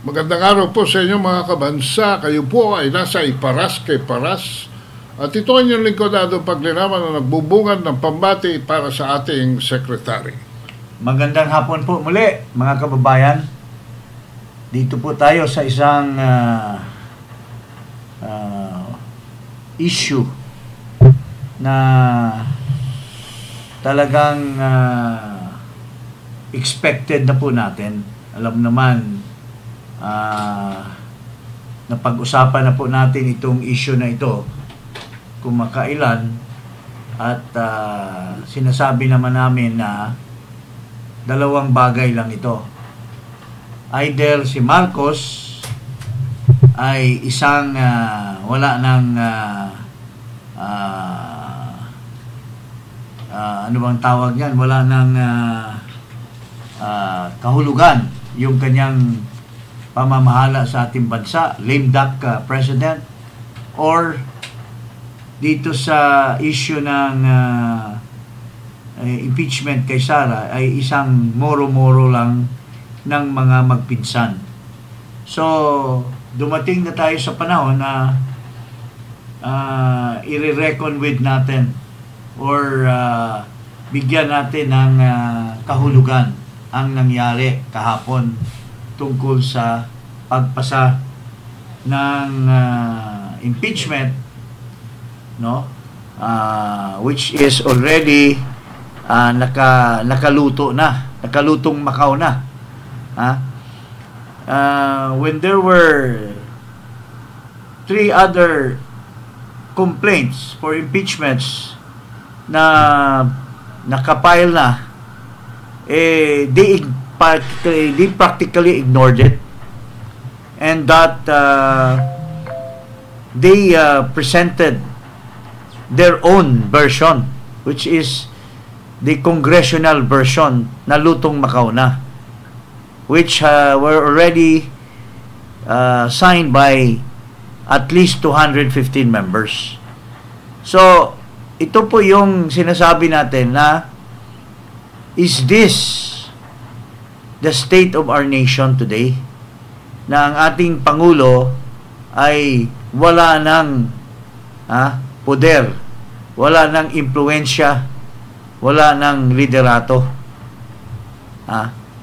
Magandang araw po sa inyo mga kabansa. Kayo po ay nasa Iparas kay Paras. At ito ang inyong lingkod Adong Paglinaman na nagbubungad ng pambati para sa ating sekretary. Magandang hapon po muli mga kababayan. Dito po tayo sa isang issue na talagang expected na po natin. Alam naman, napag-usapan na po natin itong issue na ito kumakailan at sinasabi naman namin na dalawang bagay lang ito. Either si Marcos ay isang wala ng ano bang tawag yan? Wala ng kahulugan yung kanyang pamamahala sa ating bansa, lame duck president, or dito sa issue ng impeachment kay Sara ay isang moro-moro lang ng mga magpinsan. So, dumating na tayo sa panahon na i-reckon with natin or bigyan natin ng kahulugan ang nangyari kahapon tungkol sa pagpasa ng impeachment, no, which is already nakalutong Macau na. When there were 3 other complaints for impeachments na nakapile na, they practically ignored it, and that they presented their own version, which is the congressional version na lutong Macau na, which were already signed by at least 215 members. So, ito po yung sinasabi natin na, is this the state of our nation today? Na ang ating Pangulo ay wala ng poder, wala ng impluensya, wala ng liderato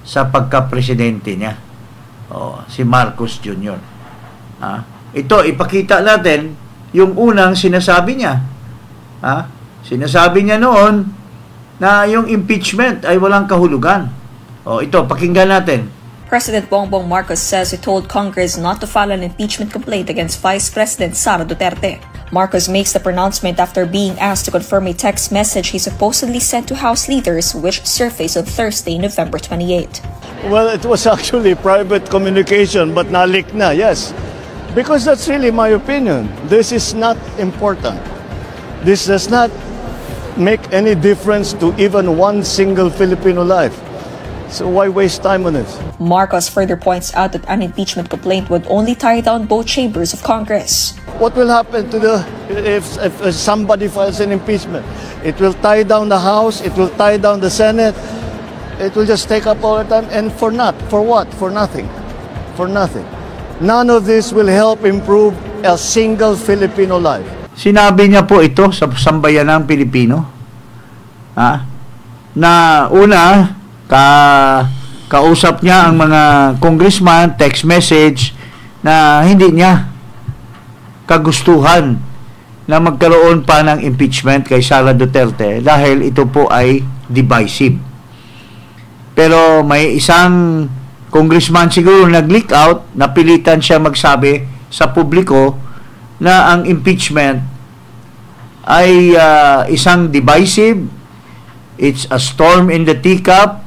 sa pagka-presidente niya. Si Marcos Jr. Ito, ipakita natin yung unang sinasabi niya. Sinasabi niya noon na yung impeachment ay walang kahulugan. Ito, pakinggan natin. President Bongbong Marcos says he told Congress not to file an impeachment complaint against Vice President Sara Duterte. Marcos makes the pronouncement after being asked to confirm a text message he supposedly sent to House leaders, which surfaced on Thursday, November 28. Well, it was actually private communication, but na-leak na, yes. Because that's really my opinion. This is not important. This does not make any difference to even one single Filipino life. So why waste time on it? Marcos further points out that an impeachment complaint would only tie down both chambers of Congress. What will happen to if somebody files an impeachment? It will tie down the House, it will tie down the Senate, it will just take up all the time, and for what? For nothing. For nothing. None of this will help improve a single Filipino life. Sinabi niya po ito sa sambayanang Pilipino. Na una, kausap niya ang mga congressman, text message na hindi niya kagustuhan na magkaroon pa ng impeachment kay Sara Duterte dahil ito po ay divisive. Pero may isang congressman siguro nag-leak out, napilitan siya magsabi sa publiko na ang impeachment ay isang divisive, it's a storm in the teacup,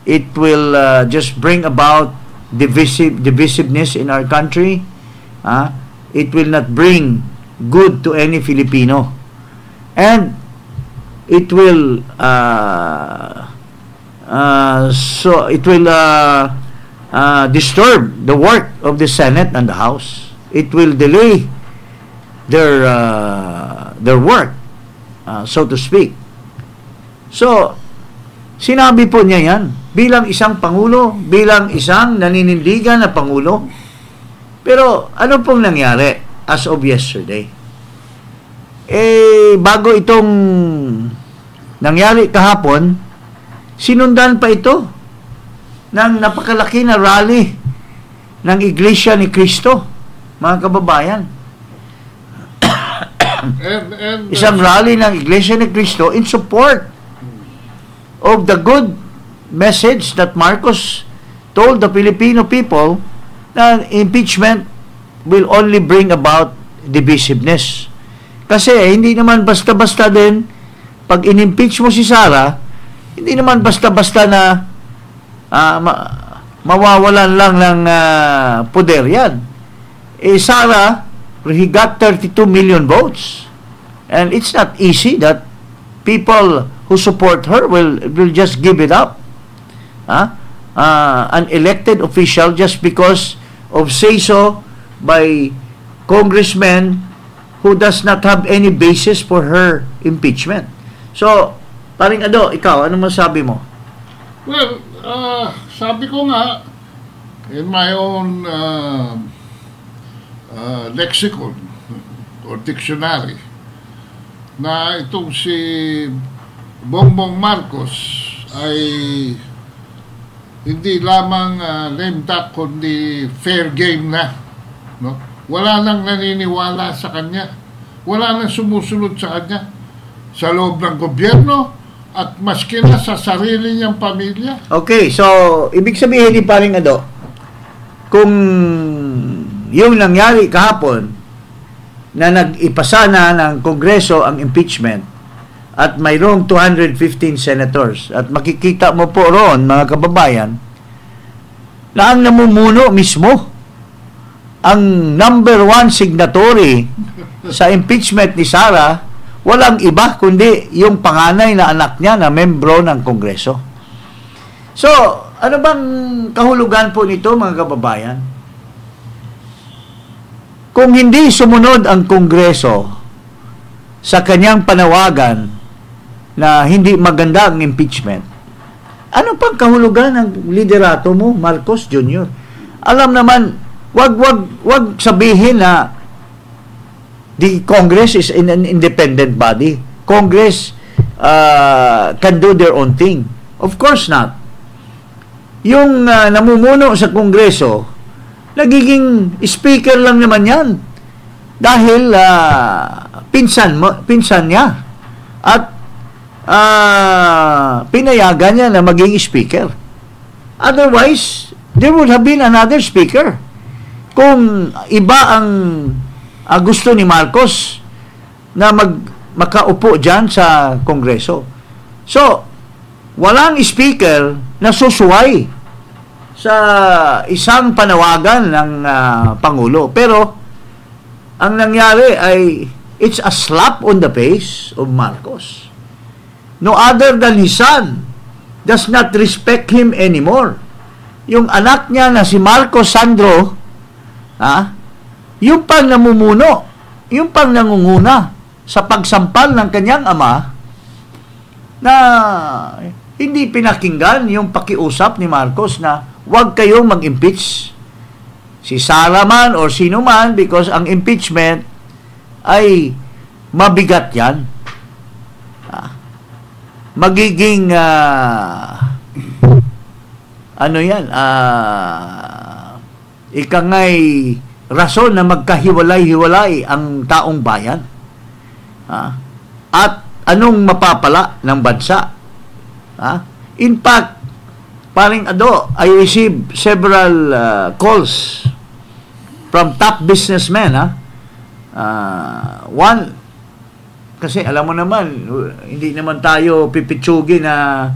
it will just bring about divisiveness in our country, it will not bring good to any Filipino, and it will disturb the work of the Senate and the House. It will delay their work, so to speak. So, sinabi po niya yan. bilang isang pangulo, bilang isang naninindigan na pangulo. Pero ano pong nangyari as of yesterday? Bago itong nangyari kahapon, sinundan pa ito ng napakalaki na rally ng Iglesia ni Cristo, mga kababayan. Isang rally ng Iglesia ni Cristo in support of the good message that Marcos told the Filipino people na impeachment will only bring about divisiveness. Kasi hindi naman basta-basta din pag in-impeach mo si Sara, hindi naman basta-basta na mawawalan lang ng poder yan. Sara, he got 32 million votes. And it's not easy that people who support her will just give it up. An elected official just because of say-so by congressmen who does not have any basis for her impeachment. So, paring Ado, ikaw, ano masabi mo? Well, sabi ko nga, in my own lexicon or dictionary, na itong si Bongbong Marcos ay hindi lamang lame duck, kundi fair game na. No? Wala nang naniniwala sa kanya. Wala nang sumusunod sa kanya sa loob ng gobyerno at maski na sa sarili niyang pamilya. Okay, so ibig sabihin ni paring Ado, kung yung nangyari kahapon na nag-ipasa na ng Kongreso ang impeachment at mayroong 215 senators at makikita mo po roon, mga kababayan, na ang namumuno mismo, ang number 1 signatory sa impeachment ni Sara, walang iba kundi yung panganay na anak niya na membro ng Kongreso. So, ano bang kahulugan po nito, mga kababayan? Kung hindi sumunod ang Kongreso sa kanyang panawagan na hindi maganda ang impeachment, ano pang kahulugan ng liderato mo, Marcos Jr.? Alam naman, wag sabihin na the Congress is an independent body. Congress can do their own thing. Of course not. Yung namumuno sa Kongreso, nagiging speaker lang naman yan. Dahil pinsan niya. At pinayagan niya na maging speaker. Otherwise, there would have been another speaker. Kung iba ang gusto ni Marcos na makaupo dyan sa Kongreso. So, walang speaker na susuway sa isang panawagan ng Pangulo. Pero, ang nangyari ay it's a slap on the face of Marcos. No other than his son does not respect him anymore. Yung anak niya na si Marcos Sandro, yung pang namumuno, yung pang nangunguna sa pagsampal ng kanyang ama na hindi pinakinggan yung pakiusap ni Marcos na huwag kayong mag-impeach si Sara man or sino man because ang impeachment ay mabigat yan. Magiging ikangay rason na magkahiwalay-hiwalay ang taong bayan. At anong mapapala ng bansa? In fact, paring Ado, I received several calls from top businessmen. One, kasi alam mo naman, hindi naman tayo pipitsugin na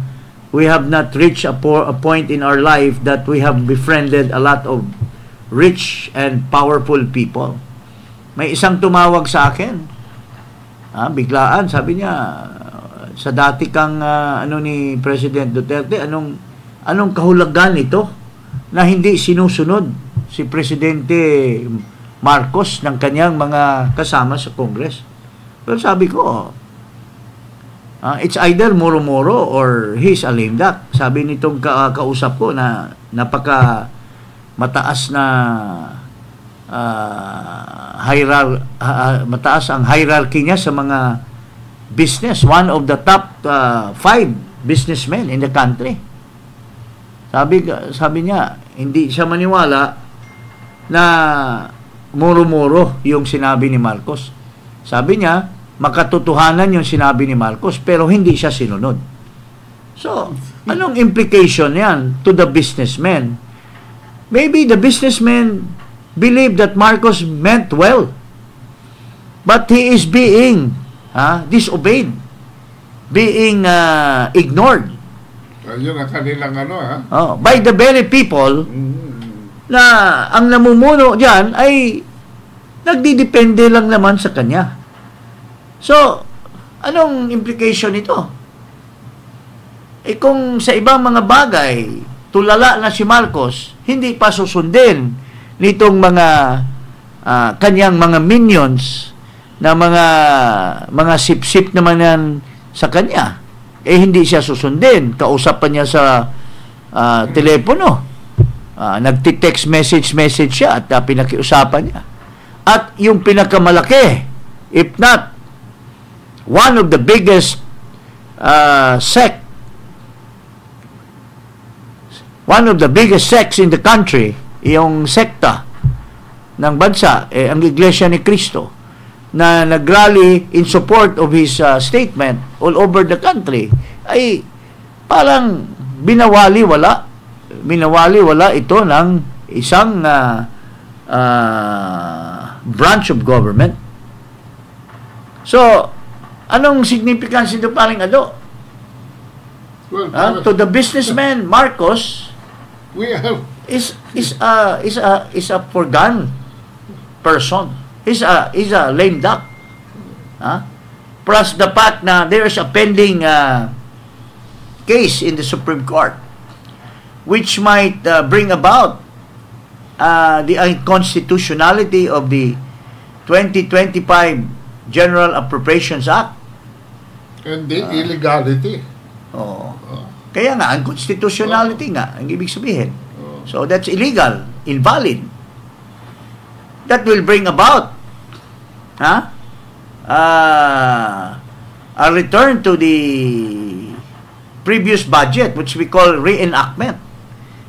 we have not reached a point in our life that we have befriended a lot of rich and powerful people. May isang tumawag sa akin. Biglaan, sabi niya, sa dati kang ni President Duterte, anong kahulugan nito na hindi sinusunod si Presidente Marcos ng kanyang mga kasama sa Congress? Pero sabi ko, It's either moro-moro or he's a lame duck. Sabi nitong kausap ko na napaka mataas na mataas ang hierarchy niya sa mga business. One of the top 5 businessmen in the country. Sabi niya, hindi siya maniwala na muro-muro yung sinabi ni Marcos. Sabi niya, makatotohanan yung sinabi ni Marcos pero hindi siya sinunod. So, anong implication yan to the businessmen? Maybe the businessmen believe that Marcos meant well, but he is being disobeyed, being ignored. Yun ang kanilang by the very people na ang namumuno dyan ay nagdidepende lang naman sa kanya. So, anong implication nito? Kung sa ibang mga bagay, tulala na si Marcos, hindi pa susundin nitong mga kanyang mga minions na mga sip-sip naman yan sa kanya. Hindi siya susundin. Kausapan niya sa telepono. Nagti-text message siya at pinakiusapan niya. At yung pinakamalaki, if not one of the biggest sects in the country, yung sekta ng bansa, ang Iglesia ni Cristo, na nagrally in support of his statement all over the country, ay parang binawali-wala ito ng isang branch of government. So, anong significance nito, paring Ado? Well, to the businessman, Marcos is a forgone person. He's a lame duck. Plus the fact na there's a pending case in the Supreme Court which might bring about the unconstitutionality of the 2025 General Appropriations Act. And the illegality. Kaya nga, unconstitutionality nga, ang ibig sabihin. So that's illegal, invalid. That will bring about a return to the previous budget, which we call reenactment.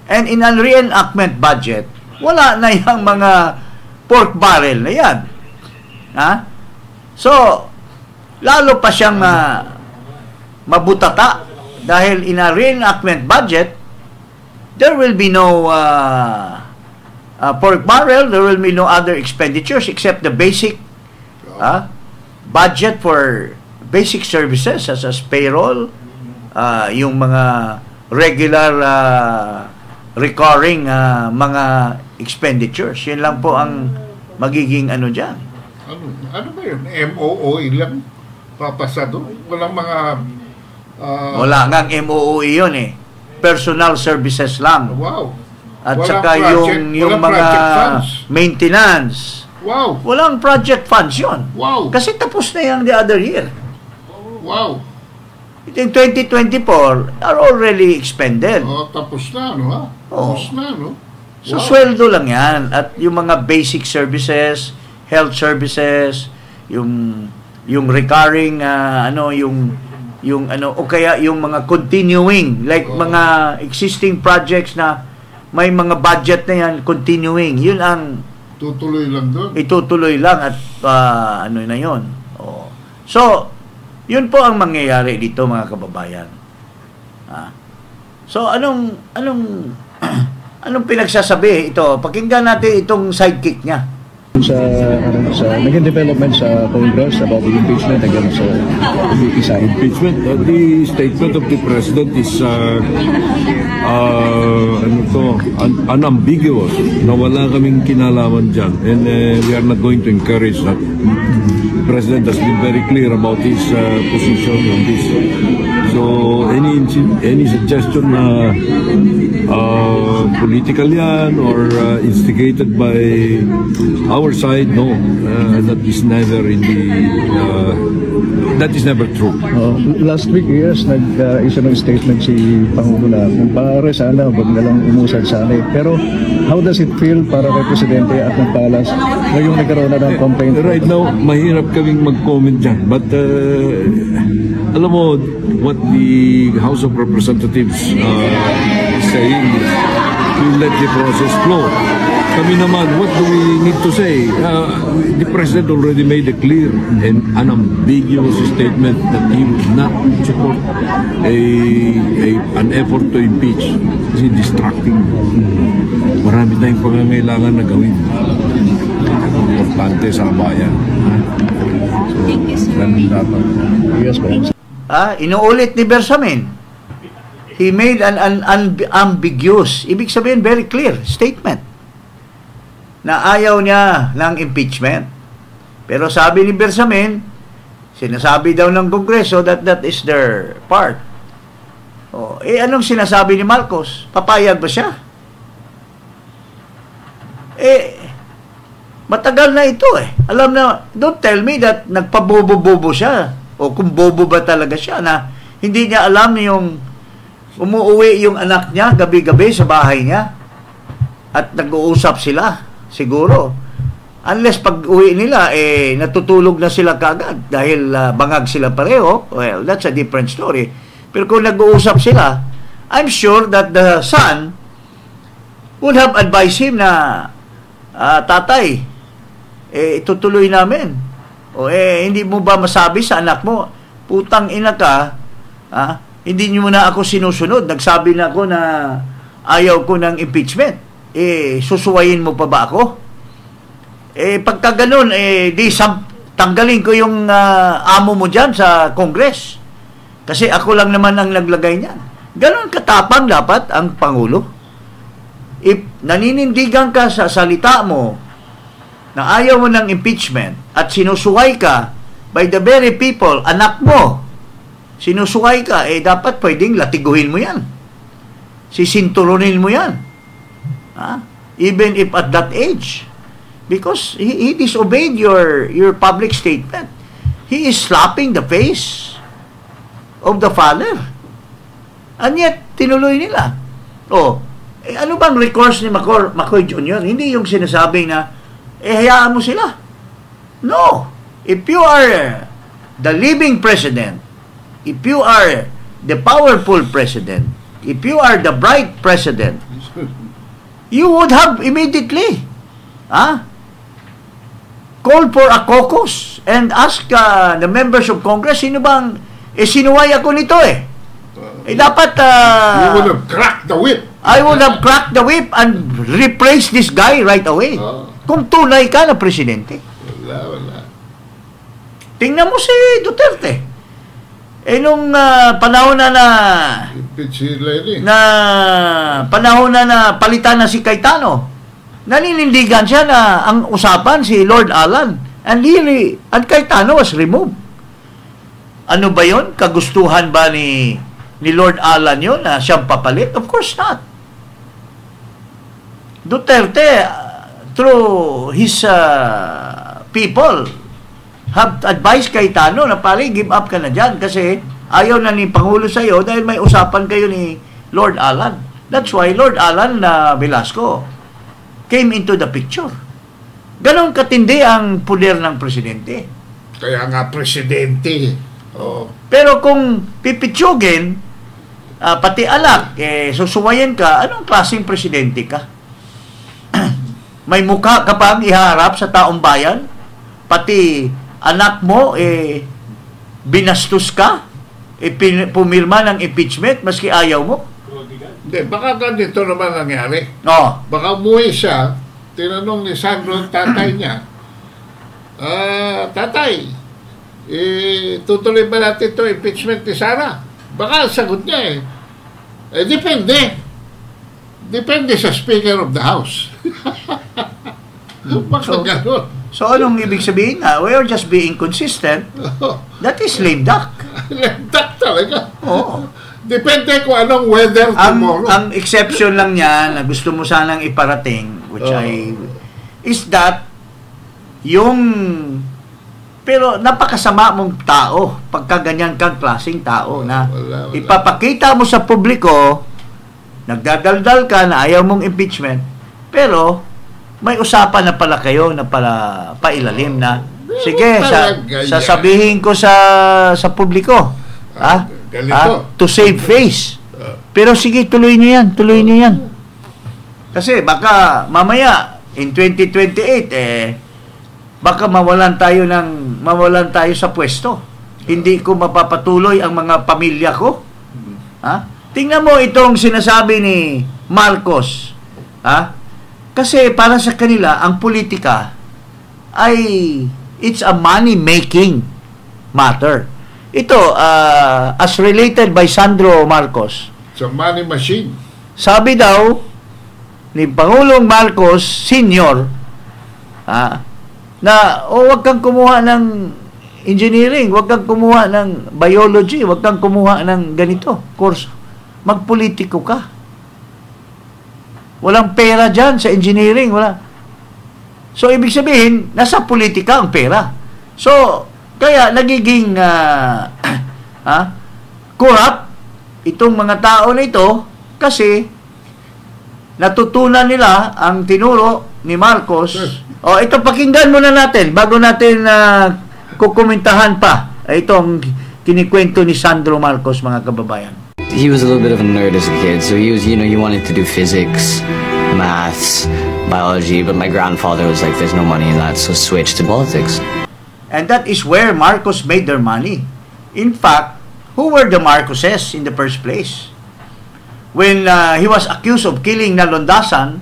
And in a reenactment budget, wala na yung mga pork barrel na yan. So, lalo pa siyang mabutata dahil in a reenactment budget, there will be no pork barrel, there will be no other expenditures except the basic budget for basic services such as payroll, yung mga regular recurring mga expenditures. Yun lang po ang magiging dyan. Ano ba yun? MOOE lang? Papasa doon? Walang mga... wala ngang MOOE yun Personal services lang. Wow. At saka yung mga maintenance. Wow. Walang project funds yun. Wow. Kasi tapos na yung the other year. Wow. In 2024 are already expended. Tapos na, no? Tapos na, no? So, sweldo lang yan. At yung mga basic services, health services, yung recurring, o kaya yung mga continuing, like mga existing projects na may mga budget na yan, continuing. Yun ang tutuloy lang doon. Itutuloy lang at na yun. So, yun po ang mangyayari dito, mga kababayan. So, anong pinagsasabi ito? Pakinggan natin itong sidekick niya. sa naging development sa Congress about the impeachment against VP Sara. Impeachment, the statement of the President is unambiguous na wala kaming kinalaman dyan, and we are not going to encourage that. The President has been very clear about his position on this. So any suggestion na political yan or instigated by our our side, no. That is never in the that is never true. Last week, yes, nag-isa ng statement si Pangulo na kung pare sana, wag na lang umusad sana. Pero how does it feel para kay Presidente at ng Palas ngayong nagkaroon na ng complaint? Right now, mahirap kaming mag-comment dyan. But alam mo, what the House of Representatives is saying is we let the process flow. Kami naman, what do we need to say? The President already made a clear and unambiguous statement that he would not support an effort to impeach. Kasi distracting. Marami tayong pangangailangan na gawin. Importante sa bayan. So, ganun dapat. Yes, po. Inuulit ni Bersamin. He made an ambiguous, ibig sabihin very clear statement na ayaw niya ng impeachment. Pero sabi ni Bersamin, sinasabi daw ng Kongreso that is their part. Anong sinasabi ni Marcos? Papayag ba siya? Matagal na ito Alam na, don't tell me that nagpabobo-bobo siya. O kung bobo ba talaga siya na hindi niya alam yung umuuwi yung anak niya gabi-gabi sa bahay niya at nag-uusap sila. Siguro. Unless pag-uwi nila, natutulog na sila kagad dahil bangag sila pareho. Well, that's a different story. Pero kung nag-uusap sila, I'm sure that the son would have advised him na, tatay, itutuloy namin. Hindi mo ba masabi sa anak mo, putang ina ka, hindi niyo na ako sinusunod. Nagsabi na ako na ayaw ko ng impeachment. Susuwayin mo pa ba ako? Pagka ganun, tanggalin ko yung amo mo dyan sa Congress. Kasi ako lang naman ang naglagay niyan. Ganun katapang dapat ang Pangulo. If naninindigan ka sa salita mo na ayaw mo ng impeachment at sinusuway ka by the very people, anak mo, sinusuway ka, dapat pwedeng latiguhin mo yan. Sisinturonin mo yan. Even if at that age. Because he disobeyed your public statement. He is slapping the face of the father. And yet, tinuloy nila. Ano bang recourse ni McCoy Jr.? Hindi yung sinasabing na, hayaan mo sila. No. If you are the living president, if you are the powerful president, if you are the bright president, you would have immediately called for a caucus and ask the members of Congress, sino bang sinuway ako nito dapat you would have cracked the whip. I would have cracked the whip and replaced this guy right away. Kung tunay ka na presidente. Wala. Tingnan mo si Duterte. Nung panahon na panahon na palitan na si Cayetano, naninindigan siya na ang usapan si Lord Alan, and Cayetano was removed. Ano ba yon? Kagustuhan ba ni Lord Alan yon na siyang papalit? Of course not. Duterte, through his people, have advised Cayetano na pare, give up ka na dyan kasi ayaw na ni Pangulo sa'yo dahil may usapan kayo ni Lord Alan. That's why Lord Alan Velasco came into the picture. Ganon katindi ang puder ng presidente. Kaya nga presidente. Pero kung pipitsugin, pati alak, susuwayin ka, anong klaseng presidente ka? May mukha ka pang iharap sa taong bayan? Pati anak mo, binastos ka? Pumirma ng impeachment maski ayaw mo? Hindi, baka ganito naman nangyari. Baka umuwi siya, tinanong ni Sandro ang tatay niya, tatay, tutuloy ba natin ito impeachment ni Sara? Baka sagot niya depende. Depende sa Speaker of the House. Baka ganun. So anong ibig sabihin na? We are just being consistent. That is lame duck. Lame duck talaga. Depende kung anong weather tomorrow. Ang exception lang niya na gusto mo sanang iparating, which is that yung pero napakasama mong tao pagka ganyan kang klaseng tao na Wala. ipapakita mo sa publiko, nagdadaldal ka na ayaw mong impeachment, pero may usapan na pala kayo na pala pailalim na sige, sasabihin ko sa publiko, to save face. Pero sige, tuloy niyo yan. Kasi baka mamaya in 2028 baka mawalan tayo sa pwesto. Hindi ko mapapatuloy ang mga pamilya ko. Tingnan mo itong sinasabi ni Marcos. Kasi para sa kanila ang politika ay it's a money-making matter. Ito, as related by Sandro Marcos. It's a money machine. Sabi daw ni Pangulong Marcos Sr. Na wag kang kumuha ng engineering, wag kang kumuha ng biology, wag kang kumuha ng ganito, course. Magpolitiko ka. Walang pera dyan sa engineering, wala. So, ibig sabihin, nasa politika ang pera. So, kaya nagiging corrupt itong mga tao na ito kasi natutunan nila ang tinuro ni Marcos. Ito, pakinggan muna natin bago natin kukomentahan pa. Ito ang kinikwento ni Sandro Marcos, mga kababayan. He was a little bit of a nerd as a kid, so he was, he wanted to do physics, maths, biology, but my grandfather was like, there's no money in that, so switched to politics. And that is where Marcos made their money. In fact, who were the Marcoses in the first place? When he was accused of killing Nalondasan,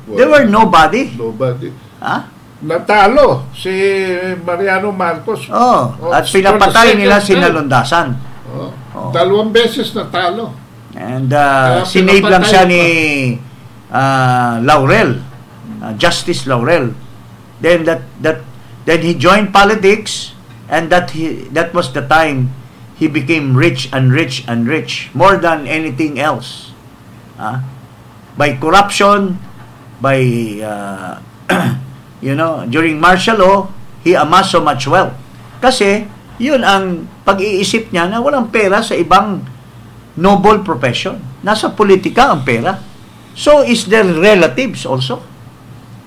there were nobody. Natalo si Mariano Marcos. At pinapatay nila si Nalondasan. 2 beses natalo. And sinave lang siya ni Laurel, Justice Laurel. Then then he joined politics, and that was the time he became rich and rich and rich, more than anything else. By corruption, by during martial law, he amassed so much wealth. Kasi yun ang pag-iisip niya na walang pera sa ibang noble profession. Nasa politika ang pera. So is their relatives also.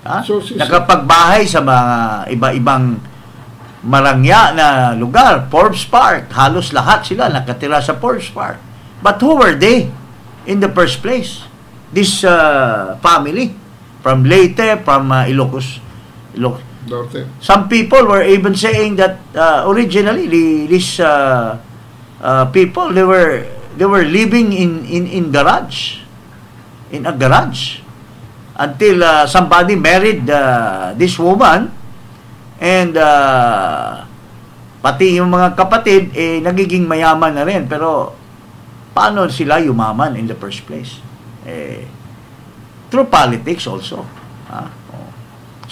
Nakapagbahay sa mga iba-ibang marangya na lugar. Forbes Park, halos lahat sila nakatira sa Forbes Park. But who were they in the first place? This family from Leyte, from Ilocos. Some people were even saying that originally these people they were living in garage, in a garage, until somebody married this woman, and pati yung mga kapatid nagiging mayaman na rin. Pero paano sila yumaman in the first place? Through politics also.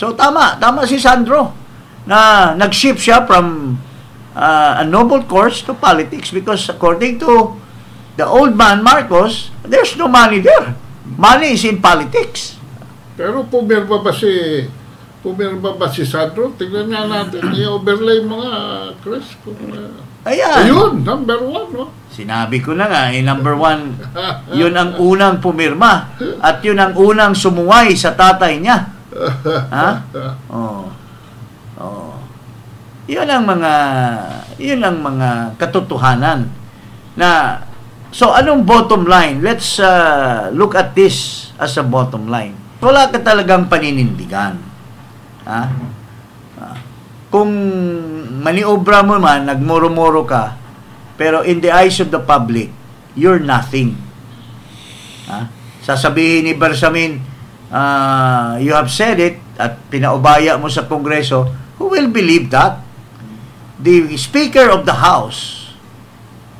So tama si Sandro na nag-shift siya from a noble course to politics, because according to the old man Marcos, there's no money there. Money is in politics. Pero pumirma ba si Sandro? Tingnan nga natin, i-overlay mga Chris. Ayan. Ayun, number 1, no? Sinabi ko na nga, number 1, yun ang unang pumirma at yun ang unang sumuway sa tatay niya. Yun ang mga katotohanan na. So anong bottom line? Let's look at this as a bottom line. Wala ka talagang paninindigan. Kung maniobra mo man, nagmoro-moro ka, pero in the eyes of the public, you're nothing. Sasabihin ni Bersamin, you have said it, at pinaubaya mo sa Kongreso, who will believe that? The Speaker of the House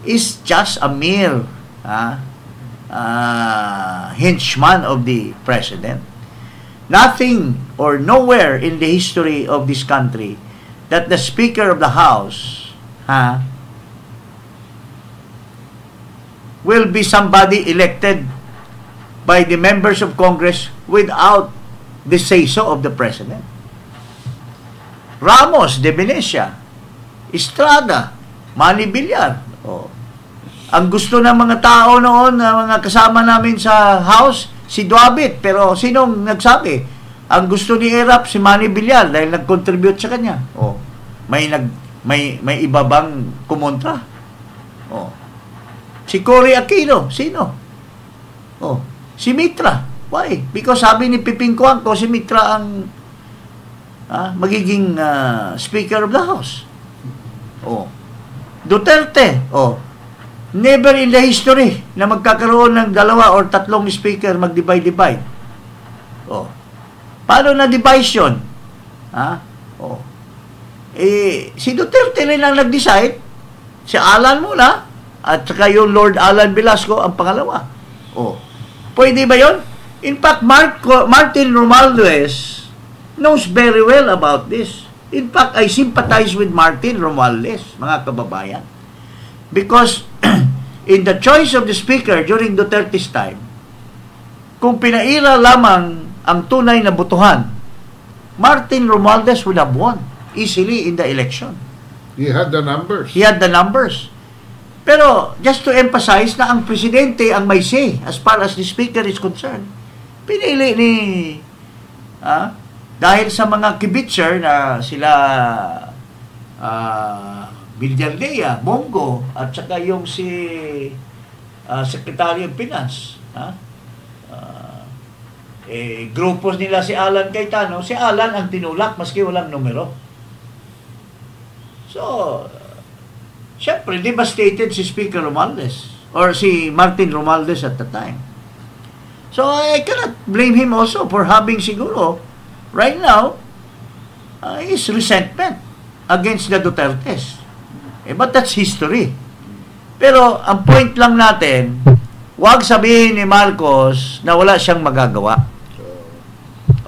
is just a mere henchman of the President. Nothing or nowhere in the history of this country that the Speaker of the House will be somebody elected by the members of Congress without the say-so of the President. Ramos de Venecia, Estrada, Manny Villar. Ang gusto ng mga tao noon, mga kasama namin sa house, si Duabit. Pero sinong nagsabi? Ang gusto ni Erap, si Manny Villar, dahil nag-contribute sa kanya. May iba bang kumontra? Si Cory Aquino, sino? Si Mitra. Why? Because sabi ni Piping Cuangco, si Mitra ang magiging Speaker of the House. Duterte, never in the history na magkakaroon ng 2 or 3 speaker mag-divide-divide. Paano na-divide yun? Si Duterte rin ang nag-decide. Si Alan muna at saka yung Lord Alan Velasco ang pangalawa. Pwede ba yun? In fact, Martin Romualdez knows very well about this. In fact, I sympathize with Martin Romualdez, mga kababayan. Because in the choice of the speaker during Duterte's time, kung pinaira lamang ang tunay na botohan, Martin Romualdez would have won easily in the election. He had the numbers. He had the numbers. Pero just to emphasize na ang presidente ang may say as far as the speaker is concerned. Pinili ni dahil sa mga kibitzer na sila Villarlea, Bongo, at saka yung si Secretary of Finance. Grupos nila si Alan Cayetano. Si Alan ang tinulak maski walang numero. So, syempre, devastated si Speaker Romualdez or si Martin Romualdez at the time. So, I cannot blame him also for having siguro, right now, his resentment against the Dutertes. But that's history. Pero, ang point lang natin, huwag sabihin ni Marcos na wala siyang magagawa.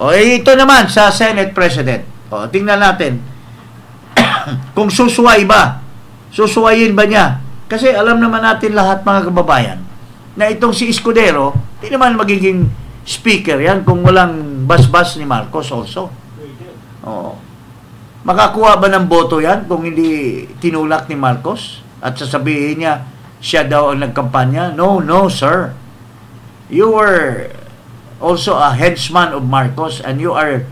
Ito naman sa Senate President. Tingnan natin. Kung susuway ba? Susuwayin ba niya? Kasi alam naman natin lahat, mga kababayan, na itong si Escudero, hindi naman magiging speaker yan kung walang basbas ni Marcos also. Makakuha ba ng boto yan kung hindi tinulak ni Marcos? At sasabihin niya, siya daw ang nagkampanya? No, sir. You were also a headsman of Marcos and you are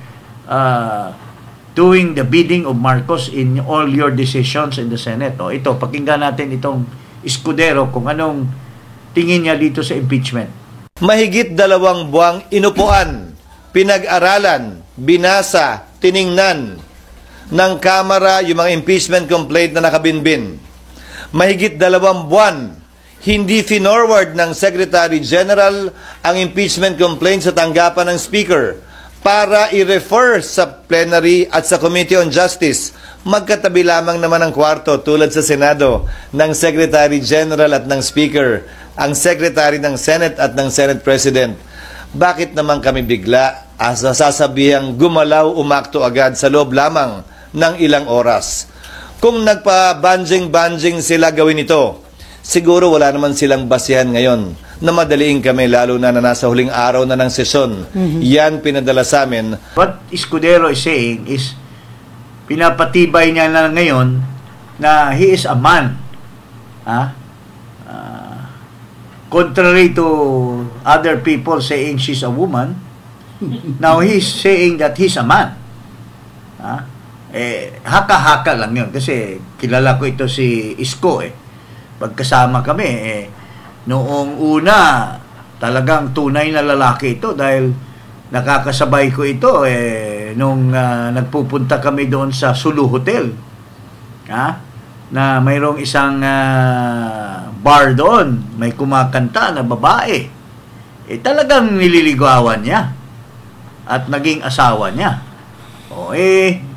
doing the bidding of Marcos in all your decisions in the Senate. Ito, pakinggan natin itong Escudero kung anong tingin niya dito sa impeachment. Mahigit 2 buwang inupuan, pinag-aralan, binasa, tiningnan ng Kamara yung mga impeachment complaint na nakabinbin. Mahigit 2 buwan, hindi finorward ng Secretary General ang impeachment complaint sa tanggapan ng Speaker para i-refer sa plenary at sa Committee on Justice. Magkatabi lamang naman ang kwarto tulad sa Senado ng Secretary General at ng Speaker, ang Secretary ng Senate at ng Senate President. Bakit naman kami bigla sasabihang gumalaw, umakto agad sa loob lamang ng ilang oras? Kung nagpa-banjing-banjing sila gawin ito, siguro wala naman silang basihan ngayon na madaliin kami, lalo na nasa huling araw na ng sesyon. Yan pinadala sa amin. What Escudero is saying is, pinapatibay niya na ngayon na he is a man. Contrary to other people saying she's a woman, now he's saying that he's a man. Haka-haka lang yun. Kasi kilala ko ito si Isko Pagkasama kami, noong una, talagang tunay na lalaki ito dahil nakakasabay ko ito nung nagpupunta kami doon sa Sulu Hotel. Na mayroong isang bar doon, may kumakanta na babae. Talagang nililigawan niya at naging asawa niya.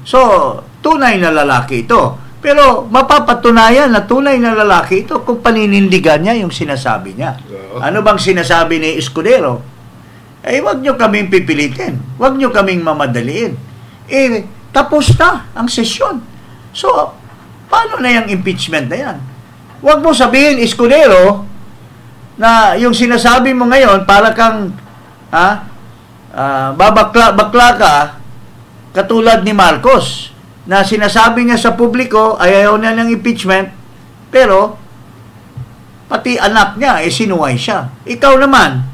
So, tunay na lalaki ito. Pero mapapatunayan na tunay na lalaki ito kung paninindigan niya yung sinasabi niya. Ano bang sinasabi ni Escudero? Wag nyo kaming pipilitin. Wag nyo kaming mamadaliin. Tapos na ang sesyon. So, paano na yung impeachment na yan? Wag mo sabihin, Escudero, na yung sinasabi mo ngayon, para kang babakla ka, katulad ni Marcos. na sinasabi niya sa publiko ay ayaw na ng impeachment, pero pati anak niya, sinuway siya. Ikaw naman,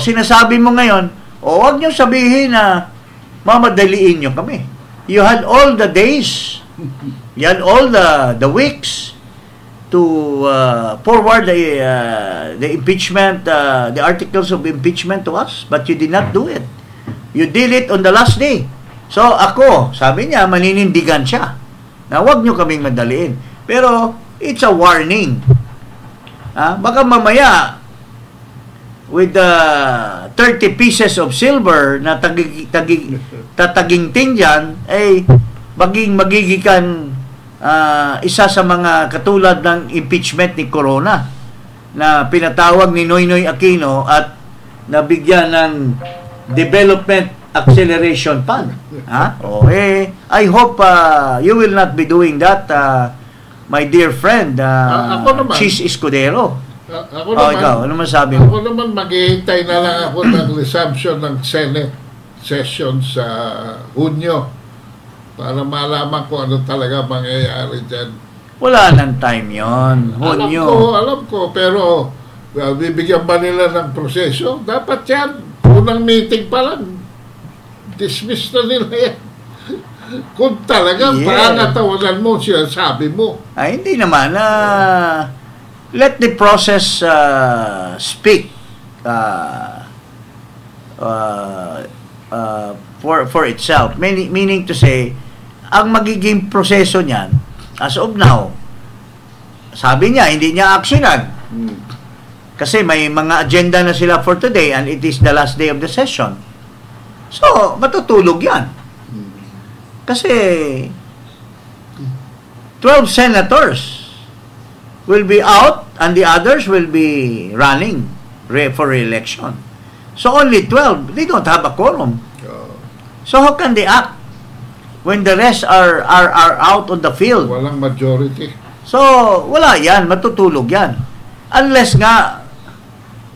sinasabi mo ngayon, wag niyo sabihin na mamadaliin niyo kami. You had all the days, you had all the weeks to forward the impeachment, the articles of impeachment to us, but you did not do it. You did it on the last day. So ako, sabi niya, maninindigan siya na huwag nyo kaming madaliin. Pero it's a warning. Baka mamaya with 30 pieces of silver na tataginting dyan, ay magigikan isa sa mga katulad ng impeachment ni Corona na pinatawag ni Noynoy Aquino at nabigyan ng Development Acceleration Fund. I hope you will not be doing that, my dear friend, Chis Escudero. Ako naman, ikaw, ano masabi mo? Ako naman, maghihintay na lang ako ng resumption ng Senate session sa Hunyo para malaman ko ano talaga mangyayari dyan. Wala nang time yon, Hunyo. Alam ko, pero bibigyan ba nila ng proseso? Dapat yan, unang meeting pa lang, dismiss na nila yan. Kung talagang pangatawanan mo siya, sabi mo. Ay, hindi naman. Let the process speak for itself. Meaning to say, ang magiging proseso niyan, as of now, sabi niya, hindi niya actionan. Kasi may mga agenda na sila for today and it is the last day of the session. So, matutulog yan. Kasi 12 senators will be out and the others will be running for re-election. So only 12, they don't have a quorum. So how can they act when the rest are out on the field? Walang majority. So wala yan, matutulog yan. Unless nga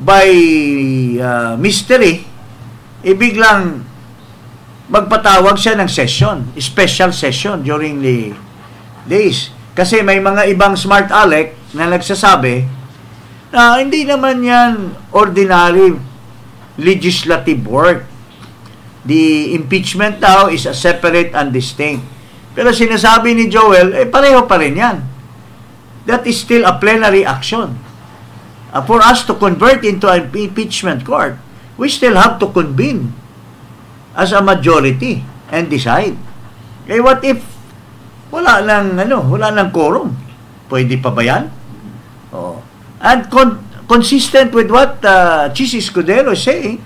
by mystery, biglang magpatawag siya ng session, special session during the days. Kasi may mga ibang smart aleck na nagsasabi na hindi naman yan ordinary legislative work. The impeachment now is a separate and distinct. Pero sinasabi ni Joel, pareho pa rin yan. That is still a plenary action. For us to convert into an impeachment court, we still have to convene as a majority and decide. What if wala nang quorum? Pwede pa ba yan? And consistent with what Chis Escudero is saying,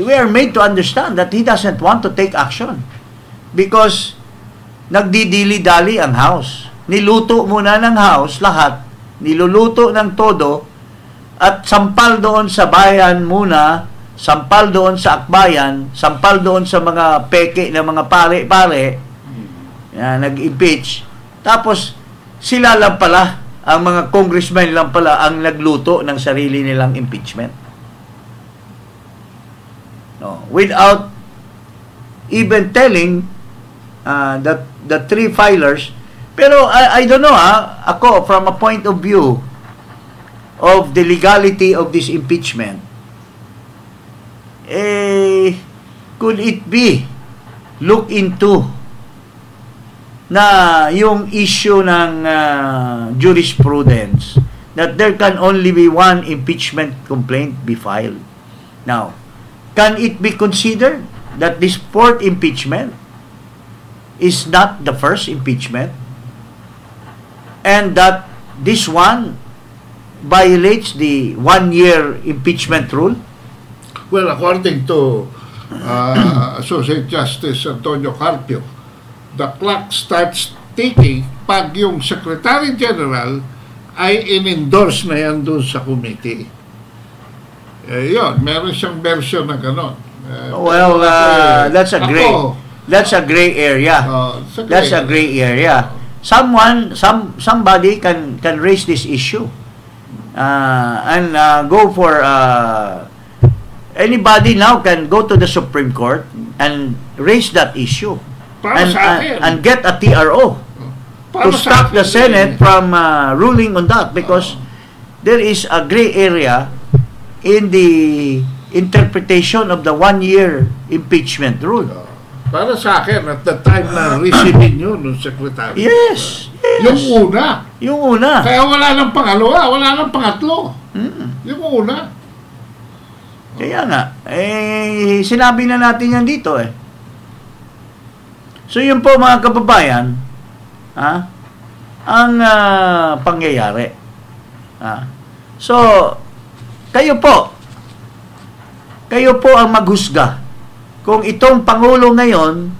we are made to understand that he doesn't want to take action because nagdidili-dali ang House. Niluto muna ng House lahat, niluluto ng todo, at sampal doon sa bayan muna, sampal doon sa akbayan, sampal doon sa mga peke na mga pare-pare, nag-impeach. Tapos, sila lang pala, ang mga congressmen lang pala ang nagluto ng sarili nilang impeachment. Without even telling the three filers. Pero, I don't know, ako, from a point of view of the legality of this impeachment, could it be look into na yung issue ng jurisprudence that there can only be one impeachment complaint be filed. Now, can it be considered that this fourth impeachment is not the first impeachment and that this one violates the 1-year impeachment rule? Well, according to Associate Justice Antonio Carpio, the clock starts ticking pag yung Secretary General ay in-endorse na yan doon sa committee. Yun, meron siyang version na gano'n. That's a gray area. That's a gray area. Somebody can raise this issue and go for anybody now can go to the Supreme Court and raise that issue. Para sa akin. And get a TRO to stop the Senate from ruling on that, because there is a gray area in the interpretation of the 1-year impeachment rule. Para sa akin, at the time na receiving yun ng Secretary. Yes. Yung una. Yung una. Kaya wala nang pangalawa, wala nang pangatlo. Yung una. Kaya nga, sinabi na natin yan dito eh. So yun po mga kababayan, ang pangyayari. So, kayo po ang maghusga kung itong Pangulo ngayon,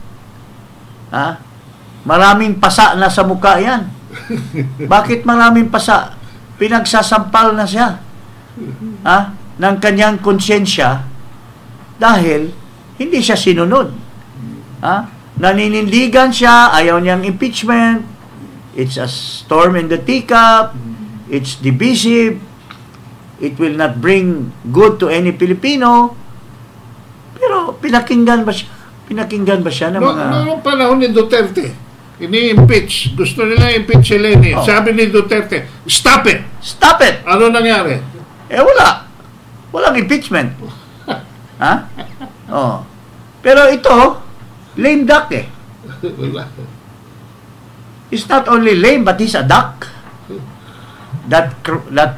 maraming pasa na sa mukha yan. Bakit maraming pasa? Pinagsasampal na siya ng kanyang konsyensya dahil hindi siya sinunod. Naninindigan siya, ayaw niyang impeachment, it's a storm in the teacup, it's divisive, it will not bring good to any Filipino. Pero pinakinggan ba siya? Pinakinggan ba siya ng mga... Noong panahon ni Duterte, ini-impeach. Gusto nila impeach si Leni. Sabi ni Duterte, stop it! Stop it! Ano nangyari? Wala. Walang impeachment. Pero ito, lame duck eh. Wala. He's not only lame, but he's a duck. That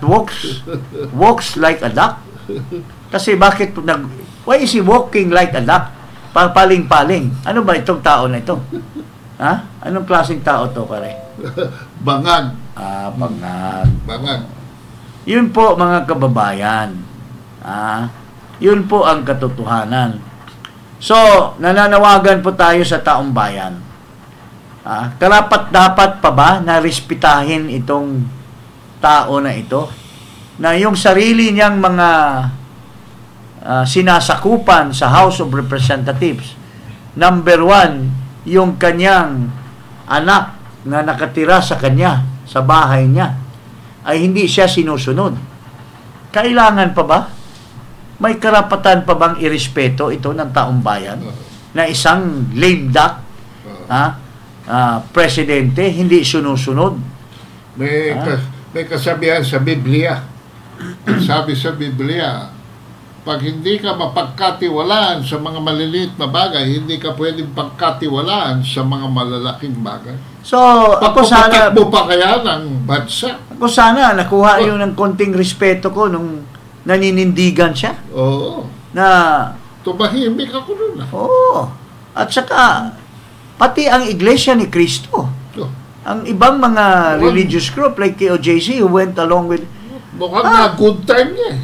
walks like a duck. Kasi bakit why is he walking like a duck? Paling-paling. Ano ba itong tao na ito? Anong klaseng tao to, pare? Bangag. Bangag. Bangag. Yun po, mga kababayan. Yun po ang katotohanan. So, nananawagan po tayo sa taong bayan. Karapat-dapat pa ba na respetahin itong tao na ito? Na yung sarili niyang mga sinasakupan sa House of Representatives. Number 1, yung kanyang anak na nakatira sa kanya, sa bahay niya, ay hindi siya sinusunod. Kailangan pa ba? May karapatan pa bang irespeto ito ng taong bayan na isang lame duck, presidente, hindi sinusunod? May kasabihan sa Biblia. Sabi sa Biblia, pag hindi ka mapagkatiwalaan sa mga maliliit na bagay, hindi ka pwedeng pagkatiwalaan sa mga malalaking bagay. So, ako sana... mo pa kaya ng bansa? Ako sana, nakuha yung ng konting respeto ko nung naninindigan siya. Oo. Na... Tumahimik ako nun. Oo. At saka, pati ang Iglesia ni Cristo. Ang ibang mga religious group like KOJC who went along with... Mukhang na good time niya eh.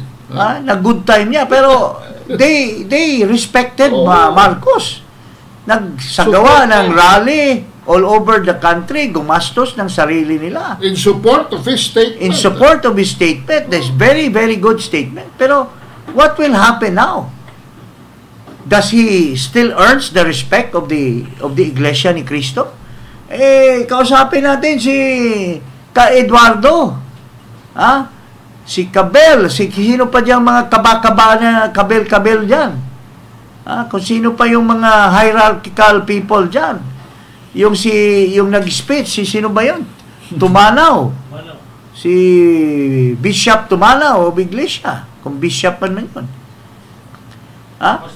Na good time niya, pero they respected Marcos. Nagsagawa ng rally all over the country, gumastos ng sarili nila. In support of his statement. In support of his statement. That's very, very good statement. Pero what will happen now? Does he still earns the respect of the Iglesia ni Cristo? Kausapin natin si Eduardo. Si Cabel, sino pa diyang mga kaba-kaba na kabel-kabel dyan. Kung sino pa yung mga hierarchical people dyan. Yung nag-speech, sino ba yun? Tumanaw. Si Bishop Tumanaw o Iglesia. Kung Bishop man yun.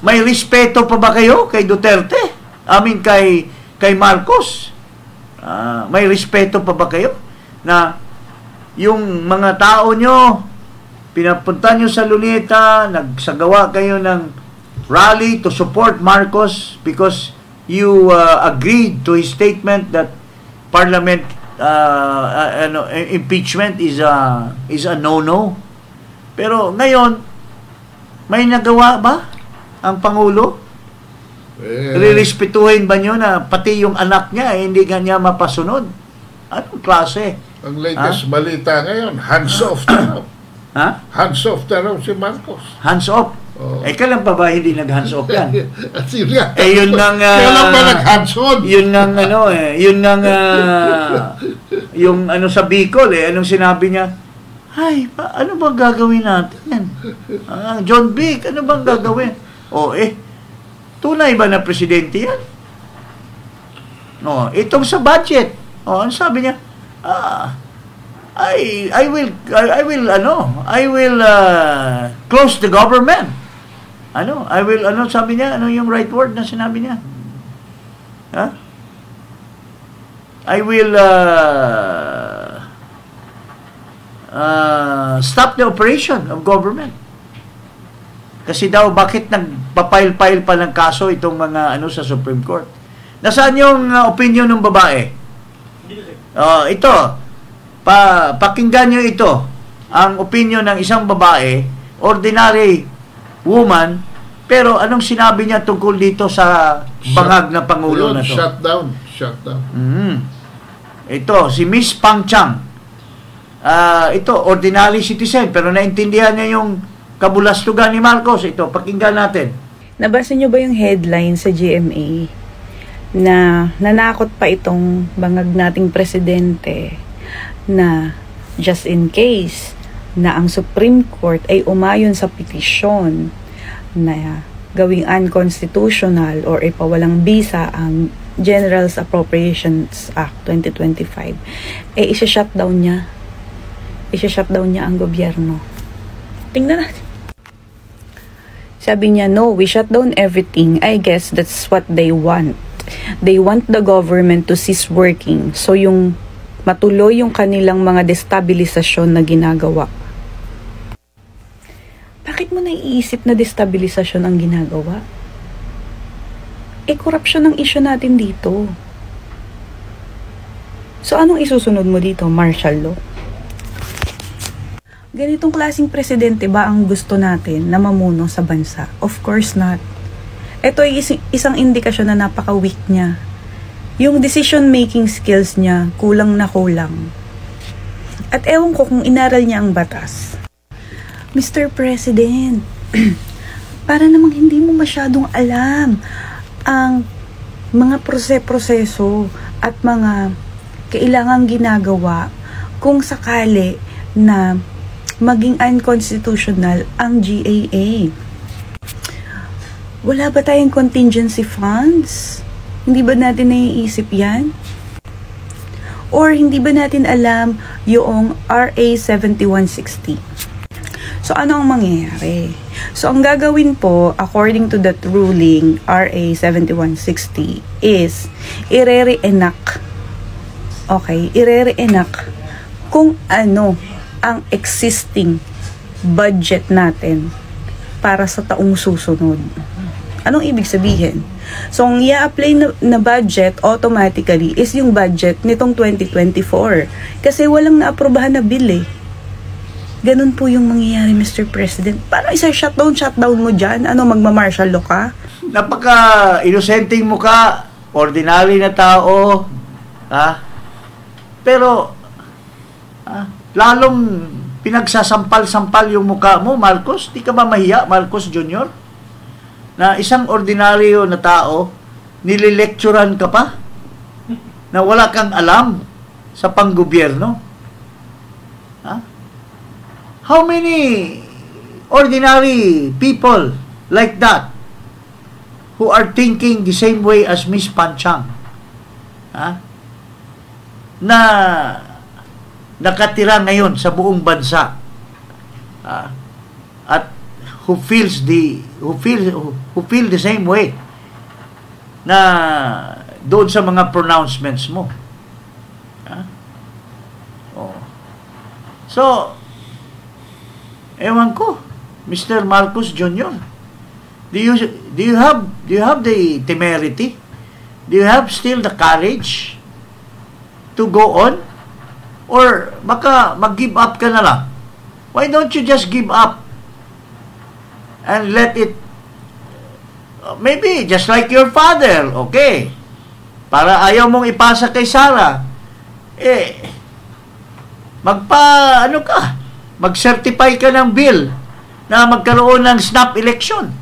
May respeto pa ba kayo kay Duterte? Kay Marcos? May respeto pa ba kayo? Na yung mga tao nyo, pinapunta nyo sa Luneta, nagsagawa kayo ng rally to support Marcos because you agreed to his statement that parliament impeachment is a no-no. Pero ngayon, may nagawa ba ang Pangulo? Rirespetuhin ba nyo na pati yung anak niya hindi niya mapasunod? Anong klase? Ang latest balita ngayon, hands off na raw. Hands off na raw si Marcos. Hands off? Kailan pa ba hindi nag-hands off yan? Yun nang... Kailan pa nag-hands on? Yun nang yung sa Bicol anong sinabi niya? Ano bang gagawin natin? John Vic, ano bang gagawin? Tunay ba na presidente yan? No, itong sa budget. Ano sabi niya? I will close the government. Sabi niya? Ano yung right word na sinabi niya? I will stop the operation of government. Kasi daw, bakit nagpapile-pile pa ng kaso itong mga sa Supreme Court? Nasaan yung opinion ng babae? Ito, pakinggan nyo ito. Ang opinion ng isang babae, ordinary woman, pero anong sinabi niya tungkol dito sa bangag na Pangulo na to? Shutdown. Ito, si Miss Pang Chang. Ito, ordinary citizen, pero naintindihan niya yung kabulastugan ni Marcos. Ito, pakinggan natin. Nabasa niyo ba yung headline sa GMA na nanakot pa itong bangag nating presidente na just in case na ang Supreme Court ay umayon sa petisyon na gawing unconstitutional or ipawalang bisa ang General's Appropriations Act 2025, isa-shutdown niya ang gobyerno. Tingnan natin. Sabi niya, no, we shut down everything. I guess that's what they want. They want the government to cease working. So yung matuloy yung kanilang mga destabilisasyon na ginagawa. Bakit mo naiisip na destabilisasyon ang ginagawa? Corruption ang issue natin dito. So anong isusunod mo dito? Martial law? Ganitong klaseng presidente ba ang gusto natin na mamuno sa bansa? Of course not. Ito ay isang indikasyon na napaka-weak niya. Yung decision-making skills niya, kulang na kulang. At ewan ko kung inaral niya ang batas. Mr. President, para namang hindi mo masyadong alam ang mga proseso at mga kailangang ginagawa kung sakali na maging unconstitutional ang GAA. Wala ba tayong contingency funds? Hindi ba natin naiisip yan? Or hindi ba natin alam yung RA 7160? So, ano ang mangyayari? So, ang gagawin po, according to that ruling, RA 7160, is ire-reenact. Okay? Ire-reenact kung ano ang existing budget natin para sa taong susunod. Anong ibig sabihin? So, ang i-apply na budget automatically is yung budget nitong 2024. Kasi walang naaprubahan na bill eh. Ganun po yung mangyayari, Mr. President. Paano isa-shutdown mo dyan? Ano, magma-martial law ka? Napaka-inosenteng mo ka, ordinary na tao, pero, lalong pinagsasampal-sampal yung mukha mo, Marcos. Di ka ba mahiya, Marcos Jr.? Na isang ordinaryo na tao, nililecturan ka pa? Na wala kang alam sa panggobyerno? How many ordinary people like that who are thinking the same way as Miss Panchang na nakatira ngayon sa buong bansa at who feel the same way na doon sa mga pronouncements mo. So, ewan ko, Mr. Marcos Jr. Do you have the temerity? Do you have still the courage to go on? Or baka mag-give up ka na lang? Why don't you just give up and let it, maybe just like your father, okay? Para ayaw mong ipasa kay Sara, mag-certify ka ng bill na magkaroon ng snap election.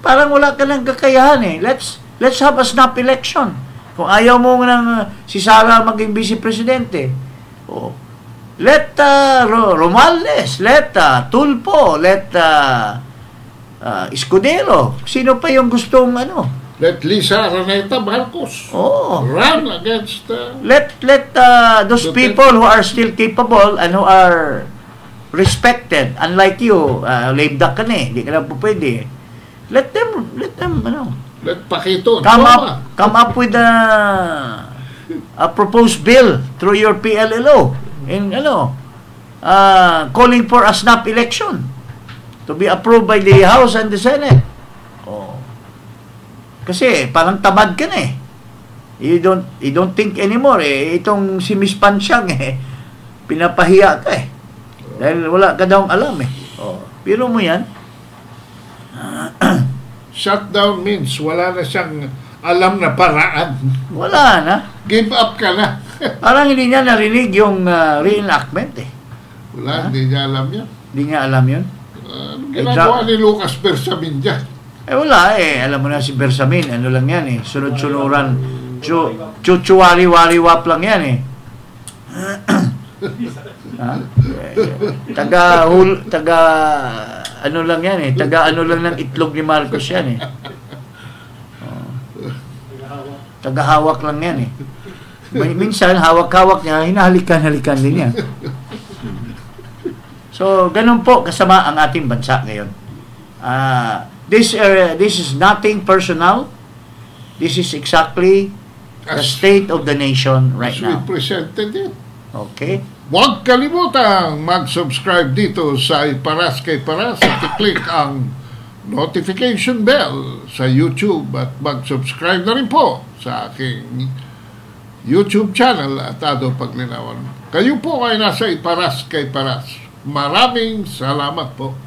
Parang wala ka ng kakayahan eh. Let's have a snap election. Kung ayaw mo ng si Sara maging vice-presidente, let Romales, let Tulfo, let Escudero. Sino pa yung gustong Let Lisa Araneta Marcos run against let those Duterte. people who are still capable and who are respected, unlike you, lame duck ka na eh, hindi ka na po pwede. Let them Let Paquito come up with a proposed bill through your PLLO in calling for a snap election to be approved by the House and the Senate. Kasi parang tamad ka na eh. You don't think anymore eh. Itong si Miss Pansyang pinapahiya ka eh. Dahil wala ka daw alam eh. Pero mo yan. Shutdown means wala na siyang alam na paraan. Wala na. Give up ka na. Parang hindi niya narinig yung reenactment eh. Wala, hindi niya alam yan. Hindi niya alam yun. Ginagawa ni Lucas Bersamin dyan. Wala eh. Alam mo na si Bersamin, ano lang yan eh. Sunod-sunuran. Chuchuwari-wari-wap lang yan eh. Taga ano lang yan eh. Taga ano lang ng itlog ni Marcos yan eh. Taga hawak lang yan eh. Minsan hawak-hawak niya, hinahalikan-halikan din yan. So, ganun po kasama ang ating bansa ngayon. This is nothing personal. This is exactly the state of the nation right now. We presented it. Okay. Huwag kalimutang mag-subscribe dito sa Iparas kay Paras at i-click ang notification bell sa YouTube at mag-subscribe na rin po sa aking YouTube channel at Ado Paglinawan. Kayo po ay nasa Iparas kay Paras. Maraming salamat po.